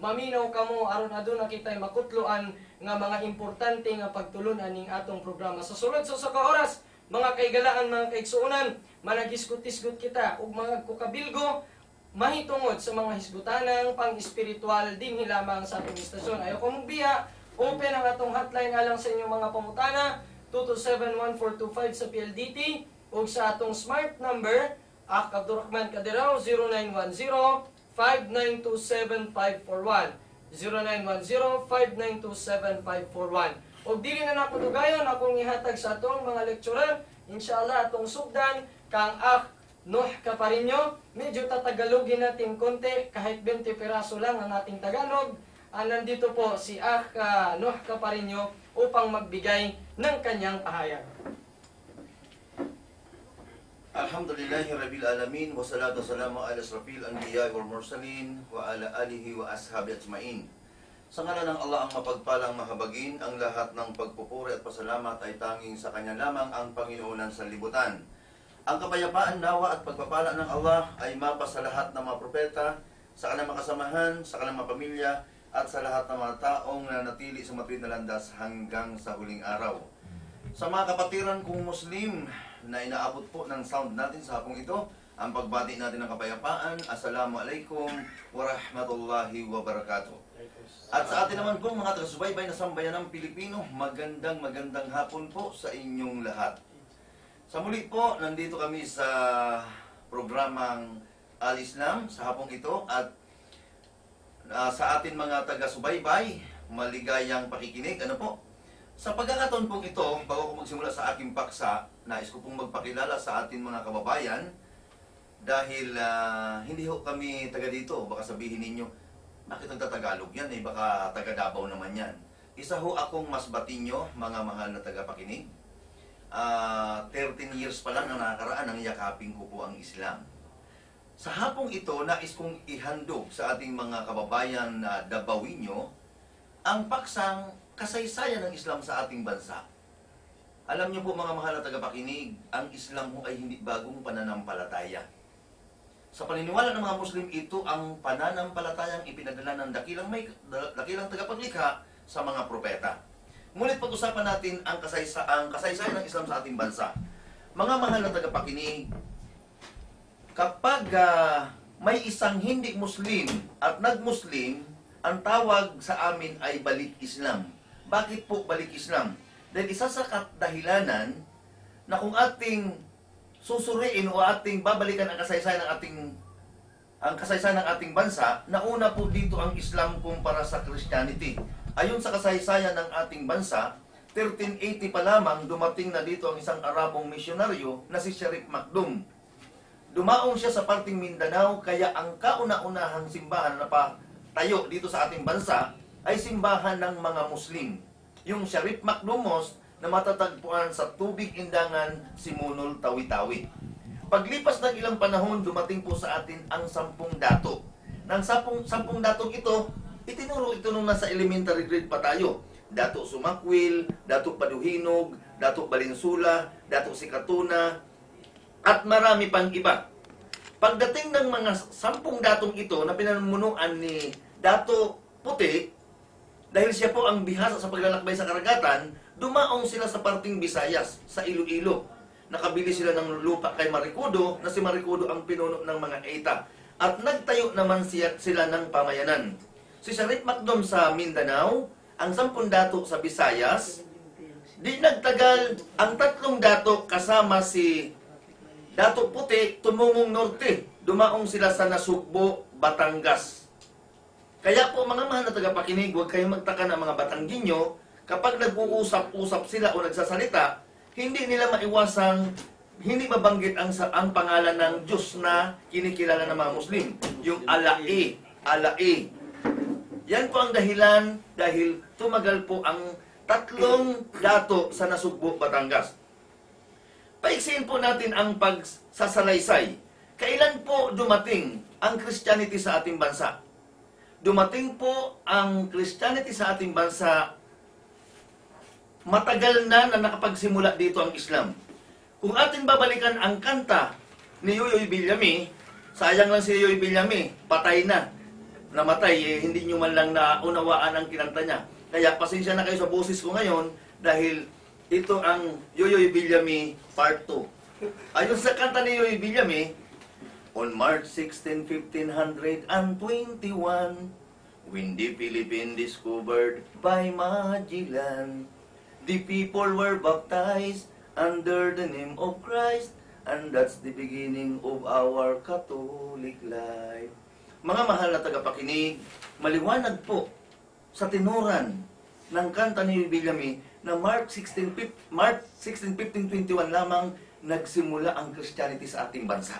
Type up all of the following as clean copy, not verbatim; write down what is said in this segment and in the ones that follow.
maminaw kamo aron aduna kitay makutloan nga mga importante nga pagtulunan ning atong programa. Sa sulod sa ka oras, mga kaigalaan, mga kaigsuunan, managisgot-isgot kita ug mga kukabilgo mahitungod sa mga hisgutanang pang-espiritual dinhi lamang sa atong istasyon. Ayo ko mugbiya, open ang atong hotline alang sa inyong mga pangutana 227-1425 sa PLDT ug sa atong smart number Abdurrahman Kadiraw 0910-5927-541 0910-5927-541. O dili na nako dugayon akong ihatag sa atong mga lecturer, inshallah atong sugdan kang Nuh Caparinho. Medyo tatagalogin natin konti, kahit 20 piraso lang ang ating Tagalog. Nandito po si Nuh Caparinho upang magbigay ng kanyang pahayag. Alhamdulillahi Rabbil Alamin, wassalatu wassalamu ala asrafil anbiya wal mursalin wa ala alihi wa ashabi ajmain. Sa ngalan ng Allah ang mapagpalang mahabagin, ang lahat ng pagpupuri at pasalamat ay tanging sa Kanya lamang ang Panginoon ng sanlibutan. Ang kapayapaan, nawa at pagpapala ng Allah ay mapa sa lahat ng mga propeta, sa kanilang mga kasamahan, sa kanilang mga pamilya, at sa lahat ng mga taong nanatili sa matuwid na landas hanggang sa huling araw. Sa mga kapatiran kong Muslim na inaabot po ng sound natin sa hapong ito, ang pagbati natin ng kapayapaan, Assalamualaikum warahmatullahi wabarakatuh. At sa atin naman pong mga taga-subaybay na sambayanang Pilipino, magandang hapon po sa inyong lahat. Sa muli po, nandito kami sa programang Al-Islam sa hapong ito at sa atin mga taga-subaybay, maligayang pakikinig. Ano po? Sa pagkakataon pong ito, bago ko magsimula sa aking paksa, nais ko pong magpakilala sa atin mga kababayan dahil hindi ho kami taga dito. Baka sabihin ninyo, bakit nagtatagalog yan? Baka taga Davao naman yan. Isa ho akong Masbatinyo, mga mahal na tagapakinig. 13 years pa lang na nakakaraan ang yakapin ko po ang Islam. Sa hapong ito, nais kong ihandog sa ating mga kababayan na Davawinyo ang paksang kasaysayan ng Islam sa ating bansa. Alam niyo po mga mahal na tagapakinig, ang Islam ho ay hindi bagong pananampalataya. Sa paniniwala ng mga Muslim, ito ang pananampalatayang ipinadala ng dakilang tagapaglikha sa mga propeta. Ngunit pag-usapan natin ang kasaysayan ng Islam sa ating bansa. Mga mahal na tagapakinig, kapag may isang hindi Muslim at nag-Muslim, ang tawag sa amin ay balik Islam. Bakit po balik Islam? Dahil isa sa dahilanan na kung ating susuriin o ating babalikan ang kasaysayan ng ating bansa, nauna po dito ang Islam kumpara sa Christianity. Ayon sa kasaysayan ng ating bansa, 1380 pa lamang dumating na dito ang isang Arabong misyonaryo na si Sharif Makdum. Dumaong siya sa parting Mindanao, kaya ang kauna-unahang simbahan na tayo dito sa ating bansa ay simbahan ng mga Muslim. Yung Sharif Makdum Mosque na matatagpuan sa Tubig Indangan, Simunol, Tawi-Tawi. Paglipas ng ilang panahon, dumating po sa atin ang 10 dato. Nang 10 datong ito, itinuro ito nung nasa elementary grade pa tayo. Dato Sumakwil, Dato Paduhinog, Dato Balinsula, Dato Sikatuna, at marami pang iba. Pagdating ng mga 10 datong ito na pinanamunuan ni Dato Puti, dahil siya po ang bihasa sa paglalakbay sa karagatan, dumaong sila sa parting Visayas, sa Iloilo. Nakabili sila ng lupa kay Marikudo, na si Marikudo ang pinuno ng mga Eta. At nagtayo naman sila ng pamayanan. Si Sharif Makdum sa Mindanao, ang 10 dato sa Visayas. Di nagtagal, ang 3 dato kasama si Dato Puti, tumungong norte. Dumaong sila sa Nasugbo, Batangas. Kaya po mga mahal na tagapakinig, huwag kayong magtaka ng mga Batangginyo, kapag nag-uusap-usap sila o nagsasalita, hindi nila maiwasang hindi mabanggit ang pangalan ng Diyos na kinikilala ng mga Muslim. Yung Alai. Yan po ang dahilan dahil tumagal po ang 3 dato sa Nasugbo, Batangas. Paiksiin po natin ang pagsasalaysay. Kailan po dumating ang Christianity sa ating bansa? Dumating po ang Christianity sa ating bansa, matagal na nakapagsimula dito ang Islam. Kung atin babalikan ang kanta ni Yoyoy Villame, sayang lang si Yoyoy Villame, patay na. namatay, hindi nyo man lang naunawaan ang kinanta niya. Kaya pasensya na kayo sa boses ko ngayon dahil ito ang Yoyoy Villame Part 2. Ayon sa kanta ni Yoyoy Villame, on March 16, 1521, when the Philippines discovered by Magellan, the people were baptized under the name of Christ, and that's the beginning of our Catholic life. Mga mahal na tagapakinig, maliwanag po sa tinuran ng kanta ni Villame na March 16, 1521 lamang nagsimula ang Christianity sa ating bansa.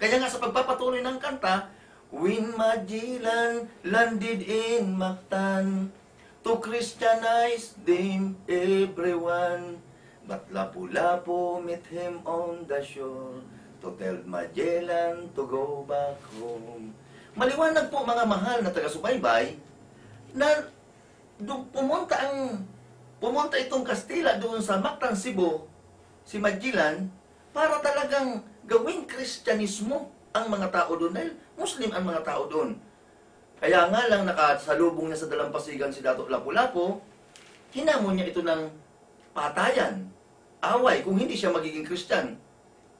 Kaya nga sa pagpapatuloy ng kanta, when Magellan landed in Mactan to Christianize them everyone, but Lapu-Lapu met him on the shore to tell Magellan to go back home. Maliwanag po mga mahal na taga-subaybay na pumunta itong Kastila doon sa Mactan, Cebu, si Magellan, para talagang gawing Kristyanismo ang mga tao doon dahil Muslim ang mga tao doon. Kaya nga lang nakasalubong niya sa dalampasigan si Dato' Lapu-Lapu, hinamon niya ito ng patayan, away, kung hindi siya magiging Kristyan.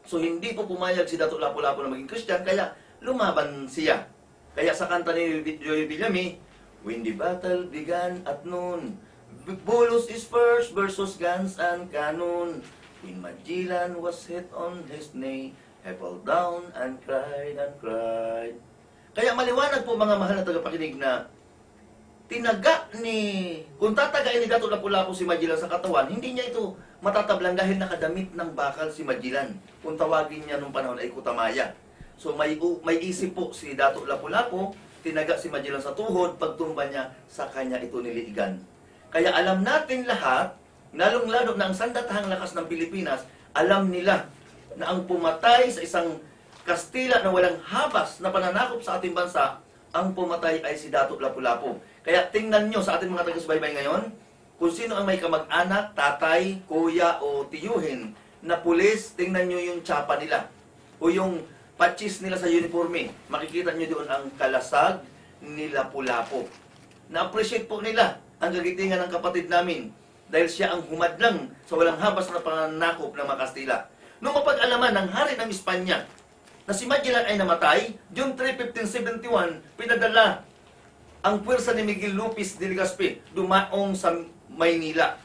So hindi po pumayag si Dato' Lapu-Lapu na maging Kristyan, kaya lumaban siya. Kaya sa kanta ni Yoyoy Villame, when the battle began at noon, Bulos is first versus guns and cannon. When Magellan was hit on his knee, he fell down and cried and cried. Kaya maliwanag po mga mahal na tagapakinig na kung tatagain ni Dato' Lapu-Lapu si Magellan sa katawan, hindi niya ito matatablang dahil nakadamit ng bakal si Magellan. Kung tawagin niya nung panahon ay kutamaya. So may isip po si Dato' Lapu-Lapu, tinaga si Magellan sa tuhod, pagtumba niya sa kanya ito niliigan. Kaya alam natin lahat, lalong-lalo na ang sandatahang lakas ng Pilipinas, alam nila na ang pumatay sa isang Kastila na walang habas na pananakop sa ating bansa, ang pumatay ay si Dato' Lapu-Lapu. Kaya tingnan nyo sa ating mga taga-subaybay ngayon, kung sino ang may kamag-anak, tatay, kuya o tiyuhin na pulis, tingnan nyo yung tsapa nila o yung patchis nila sa uniforme. Makikita nyo doon ang kalasag ni Lapu-Lapu. Na-appreciate po nila ang gagitingan ng kapatid namin dahil siya ang humadlang sa walang habas na pananakop ng mga Kastila. Nung mapag-alaman ng hari ng Espanya na si Magellan ay namatay, June 3, 1571, pinadala ang puwersa ni Miguel Lopez de Legazpi dumaong sa Maynila.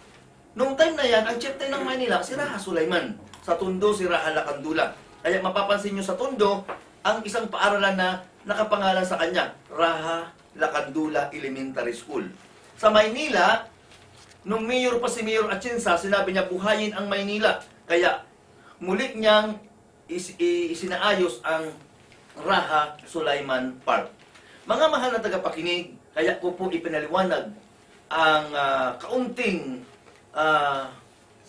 Noong time na yan, ang chieftain ng Maynila, si Raha Sulaiman. Sa Tondo, si Raha Lacandula. Kaya mapapansin nyo sa Tondo, ang isang paaralan na nakapangalan sa kanya, Raha Lacandula Elementary School. Sa Maynila, nung mayor pa si Mayor Atienza, sinabi niya buhayin ang Maynila. Kaya muli niyang isinaayos ang Raha Sulaiman Park. Mga mahal na tagapakinig, kaya ko po ipinaliwanag ang kaunting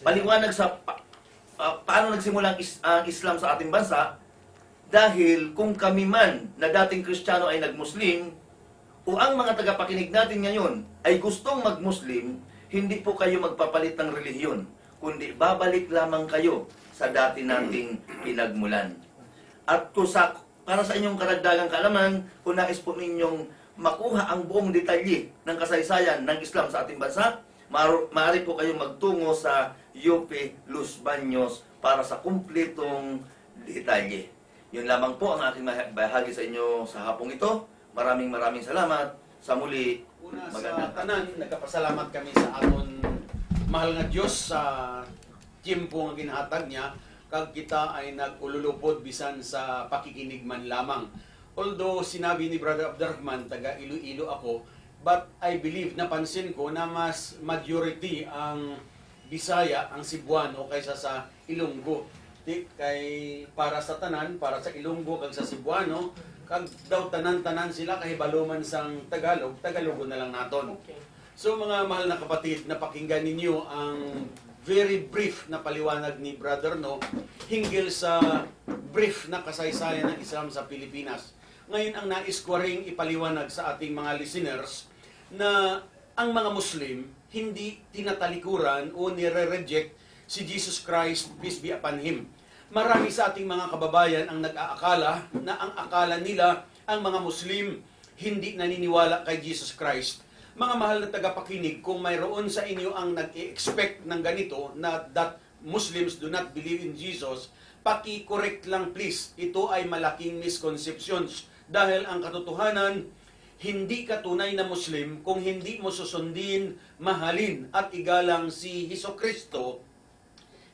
paliwanag sa paano nagsimula ang Islam sa ating bansa, dahil kung kami man na dating Kristiyano ay nag-Muslim, o ang mga tagapakinig natin ngayon ay gustong mag-Muslim, hindi po kayo magpapalit ng relihiyon, kundi babalik lamang kayo sa dati nating pinagmulan. At para sa inyong karagdagang kaalaman, kung nais po ninyong makuha ang buong detalye ng kasaysayan ng Islam sa ating bansa, maaari po kayong magtungo sa UP Los Baños para sa kumpletong detalye. Yun lamang po ang aking bahagi sa inyo sa hapong ito. Maraming salamat. Sa muli, una sa tanan, nagkapasalamat kami sa aton mahal nga Diyos sa tiempo nga ginahatag niya, kag kita ay nag-ululupod bisan sa pakikinig man lamang. Although sinabi ni Brother Abdurrahman, taga Iloilo ako, but I believe, napansin ko na mas majority ang Bisaya, ang Cebuano kaysa sa Ilonggo. Kay para sa tanan, para sa Ilonggo kag sa Cebuano, kag daw tanan-tanan sila kay baluman sang Tagalog, Tagalogon na lang naton. Okay. So mga mahal na kapatid, napakinggan ninyo ang very brief na paliwanag ni Brother No hinggil sa brief na kasaysayan ng Islam sa Pilipinas. Ngayon ang nais ko ring ipaliwanag sa ating mga listeners na ang mga Muslim hindi tinatalikuran o nire-reject si Jesus Christ, peace be upon Him. Marami sa ating mga kababayan ang nag-aakala na ang akala nila ang mga Muslim hindi naniniwala kay Jesus Christ. Mga mahal na tagapakinig, kung mayroon sa inyo ang nag-expect ng ganito na that Muslims do not believe in Jesus, paki-correct lang please. Ito ay malaking misconceptions dahil ang katotohanan, hindi ka tunay na Muslim kung hindi mo susundin, mahalin at igalang si Hesukristo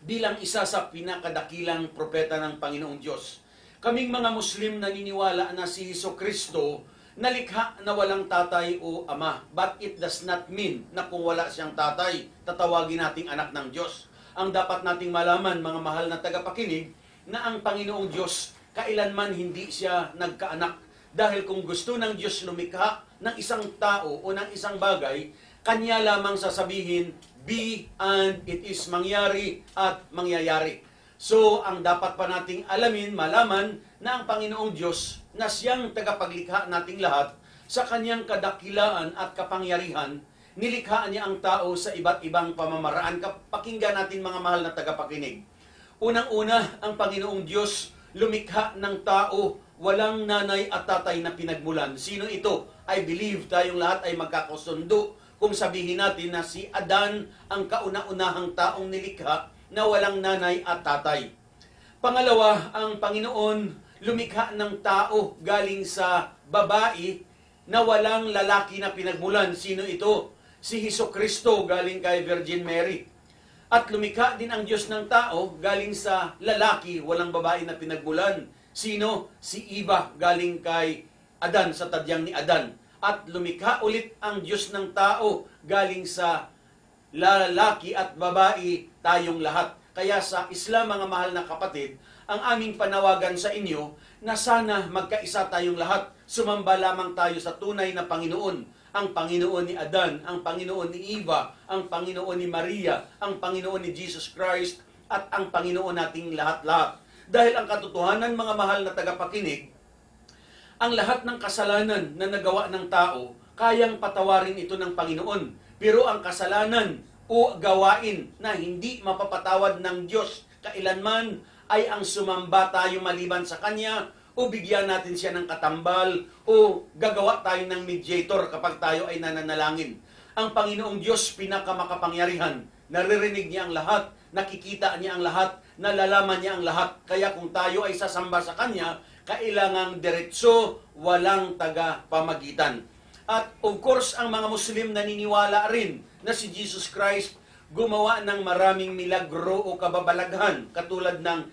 bilang isa sa pinakadakilang propeta ng Panginoong Diyos. Kaming mga Muslim naniniwala na si Hesukristo nalikha na walang tatay o ama. But it does not mean na kung wala siyang tatay, tatawagin nating anak ng Diyos. Ang dapat nating malaman, mga mahal na tagapakinig, na ang Panginoong Diyos kailanman hindi siya nagkaanak. Dahil kung gusto ng Diyos lumikha ng isang tao o ng isang bagay, Kanya lamang sasabihin, be and it is mangyari at mangyayari. So, ang dapat pa nating alamin, malaman na ang Panginoong Diyos na siyang tagapaglikha nating lahat sa Kanyang kadakilaan at kapangyarihan, nilikha niya ang tao sa iba't ibang pamamaraan. Pakinggan natin mga mahal na tagapakinig. Unang-una, ang Panginoong Diyos lumikha ng tao, walang nanay at tatay na pinagmulan. Sino ito? I believe tayong lahat ay magkakasundo kung sabihin natin na si Adan ang kauna-unahang taong nilikha na walang nanay at tatay. Pangalawa, ang Panginoon lumikha ng tao galing sa babae na walang lalaki na pinagmulan. Sino ito? Si Hesukristo galing kay Virgin Mary. At lumikha din ang Diyos ng tao galing sa lalaki, walang babae na pinagmulan. Sino? Si Eva galing kay Adan, sa tadyang ni Adan. At lumikha ulit ang Diyos ng tao galing sa lalaki at babae, tayong lahat. Kaya sa Islam, mga mahal na kapatid, ang aming panawagan sa inyo na sana magkaisa tayong lahat. Sumamba lamang tayo sa tunay na Panginoon. Ang Panginoon ni Adan, ang Panginoon ni Eva, ang Panginoon ni Maria, ang Panginoon ni Jesus Christ, at ang Panginoon nating lahat-lahat. Dahil ang katotohanan, mga mahal na tagapakinig, ang lahat ng kasalanan na nagawa ng tao, kayang patawarin ito ng Panginoon. Pero ang kasalanan o gawain na hindi mapapatawad ng Diyos kailanman ay ang sumamba tayo maliban sa Kanya, o bigyan natin siya ng katambal, o gagawa tayo ng mediator kapag tayo ay nananalangin. Ang Panginoong Diyos, pinakamakapangyarihan, naririnig niya ang lahat, nakikita niya ang lahat, nalalaman niya ang lahat. Kaya kung tayo ay sasamba sa Kanya, kailangang diretso, walang taga-pamagitan. At of course, ang mga Muslim naniniwala rin na si Jesus Christ gumawa ng maraming milagro o kababalaghan, katulad ng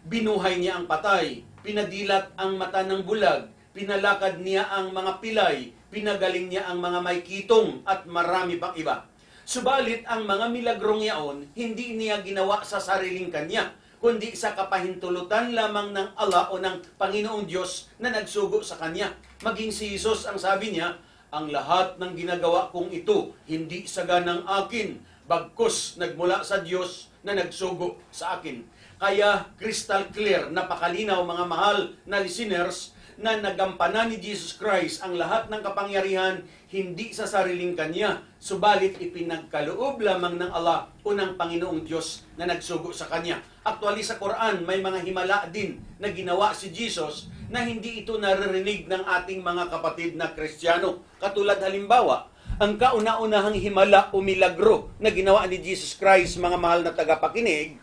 binuhay niya ang patay, pinadilat ang mata ng bulag, pinalakad niya ang mga pilay, pinagaling niya ang mga may kitong, at marami pang iba. Subalit, ang mga milagrong yaon, hindi niya ginawa sa sariling kanya, kundi sa kapahintulutan lamang ng Allah o ng Panginoong Diyos na nagsugo sa kanya. Maging si Jesus, ang sabi niya, ang lahat ng ginagawa kong ito, hindi saganang akin, bagkus nagmula sa Diyos na nagsugo sa akin. Kaya crystal clear, napakalinaw mga mahal na listeners, na nagampanan ni Jesus Christ ang lahat ng kapangyarihan hindi sa sariling Kanya, subalit ipinagkaloob lamang ng Allah o ng Panginoong Diyos na nagsugo sa Kanya. Actually sa Quran, may mga himala din na ginawa si Jesus na hindi ito naririnig ng ating mga kapatid na Kristiyano. Katulad halimbawa, ang kauna-unahang himala o milagro na ginawa ni Jesus Christ, mga mahal na tagapakinig,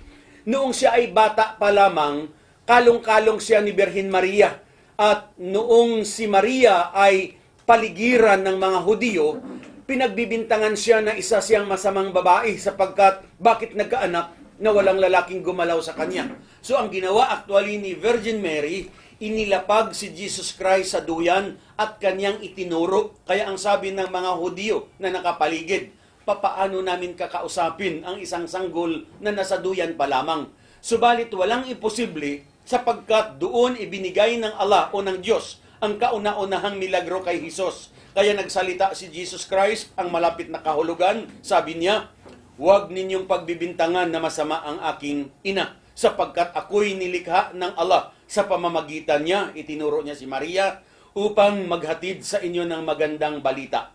noong siya ay bata pa lamang, kalong-kalong siya ni Birhen Maria. At noong si Maria ay paligiran ng mga Hudyo, pinagbibintangan siya na isa siyang masamang babae sapagkat bakit nagkaanak na walang lalaking gumalaw sa kanya. So ang ginawa actually ni Virgin Mary, inilapag si Jesus Christ sa duyan at kanyang itinuro. Kaya ang sabi ng mga Hudyo na nakapaligid, papaano namin kakausapin ang isang sanggol na nasa duyan pa lamang? Subalit walang imposible, sapagkat doon ibinigay ng Allah o ng Diyos ang kauna-unahang milagro kay Jesus. Kaya nagsalita si Jesus Christ, ang malapit na kahulugan, sabi niya, huwag ninyong pagbibintangan na masama ang aking ina, sapagkat ako'y nilikha ng Allah. Sa pamamagitan niya, itinuro niya si Maria, upang maghatid sa inyo ng magandang balita.